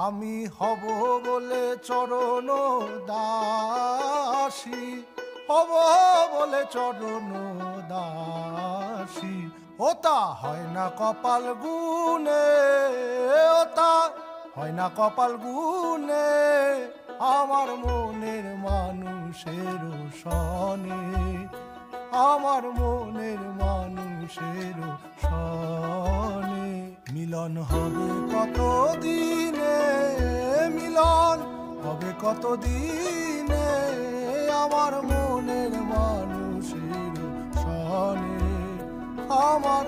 আমি হব বলে চরণ দাসী, হব বলে চরণ দাসী। ওতা হয় না কপাল গুনে, ওতা হয় না কপাল গুনে, আমার মনের মানুষের সনে, আমার মনের মানুষের সনে। মিলন হবে কত দিনে, মিলন হবে কত দিনে, আমার মনের মানুষের সনে, আমার